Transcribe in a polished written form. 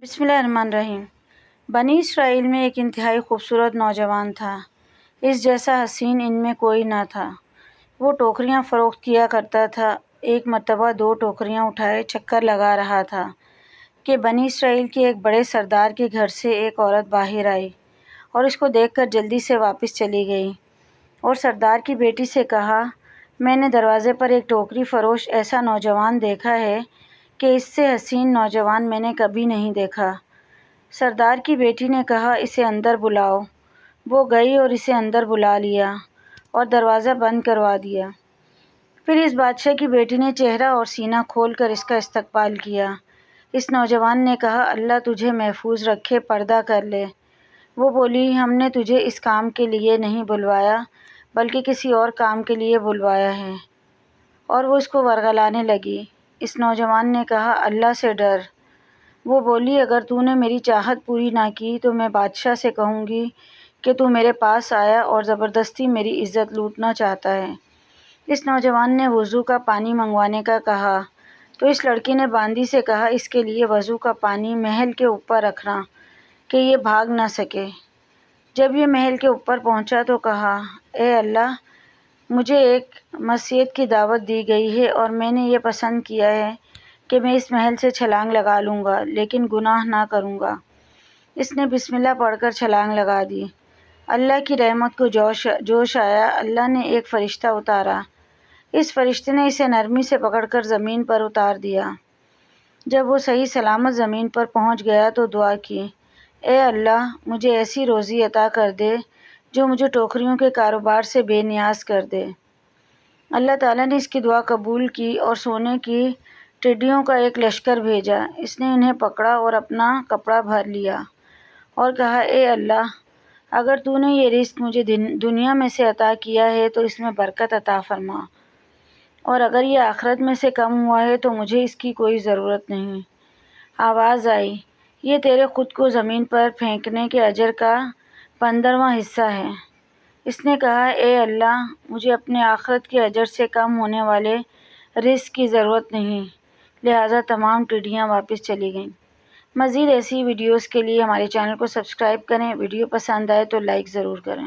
بسم اللہ الرحمن الرحیم۔ بنی اسرائیل میں ایک انتہائی خوبصورت نوجوان تھا۔ اس جیسا حسین ان میں کوئی نہ تھا۔ وہ ٹوکریاں فروخت کیا کرتا تھا۔ ایک مرتبہ 2 ٹوکریاں اٹھائے چکر لگا رہا تھا کہ بنی اسرائیل کے ایک بڑے سردار کے گھر سے ایک عورت باہر آئی اور اس کو دیکھ کر جلدی سے واپس چلی گئی اور سردار کی بیٹی سے کہا، میں نے دروازے پر ایک ٹوکری فروش ایسا نوجوان دیکھا ہے کہ اس سے حسین نوجوان میں نے کبھی نہیں دیکھا۔ سردار کی بیٹی نے کہا، اسے اندر بلاؤ۔ وہ گئی اور اسے اندر بلا لیا اور دروازہ بند کروا دیا۔ پھر اس بادشاہ کی بیٹی نے چہرہ اور سینہ کھول کر اس کا استقبال کیا۔ اس نوجوان نے کہا، اللہ تجھے محفوظ رکھے، پردہ کر لے۔ وہ بولی، ہم نے تجھے اس کام کے لیے نہیں بلوایا بلکہ کسی اور کام کے لیے بلوایا ہے، اور وہ اس کو ورغلانے لگی۔ اس نوجوان نے کہا، اللہ سے ڈر۔ وہ بولی، اگر تو نے میری چاہت پوری نہ کی تو میں بادشاہ سے کہوں گی کہ تو میرے پاس آیا اور زبردستی میری عزت لوٹنا چاہتا ہے۔ اس نوجوان نے وضو کا پانی منگوانے کا کہا تو اس لڑکی نے باندی سے کہا، اس کے لیے وضو کا پانی محل کے اوپر رکھنا کہ یہ بھاگ نہ سکے۔ جب یہ محل کے اوپر پہنچا تو کہا، اے اللہ، مجھے ایک معصیت کی دعوت دی گئی ہے اور میں نے یہ پسند کیا ہے کہ میں اس محل سے چھلانگ لگا لوں گا لیکن گناہ نہ کروں گا۔ اس نے بسم اللہ پڑھ کر چھلانگ لگا دی۔ اللہ کی رحمت کو جوش آیا۔ اللہ نے ایک فرشتہ اتارا۔ اس فرشتے نے اسے نرمی سے پکڑ کر زمین پر اتار دیا۔ جب وہ صحیح سلامت زمین پر پہنچ گیا تو دعا کی، اے اللہ، مجھے ایسی روزی عطا کر دے جو مجھے ٹوکریوں کے کاروبار سے بے نیاز کر دے۔ اللہ تعالیٰ نے اس کی دعا قبول کی اور سونے کی ٹڈیوں کا ایک لشکر بھیجا۔ اس نے انہیں پکڑا اور اپنا کپڑا بھر لیا اور کہا، اے اللہ، اگر تو نے یہ رزق مجھے دنیا میں سے عطا کیا ہے تو اس میں برکت عطا فرما، اور اگر یہ آخرت میں سے کم ہوا ہے تو مجھے اس کی کوئی ضرورت نہیں۔ آواز آئی، یہ تیرے خود کو زمین پر پھینکنے کے اجر کا 15واں حصہ ہے۔ اس نے کہا، اے اللہ، مجھے اپنے آخرت کے اجر سے کم ہونے والے رزق کی ضرورت نہیں، لہٰذا تمام ٹڈیاں واپس چلی گئیں۔ مزید ایسی ویڈیوز کے لیے ہمارے چینل کو سبسکرائب کریں۔ ویڈیو پسند آئے تو لائک ضرور کریں۔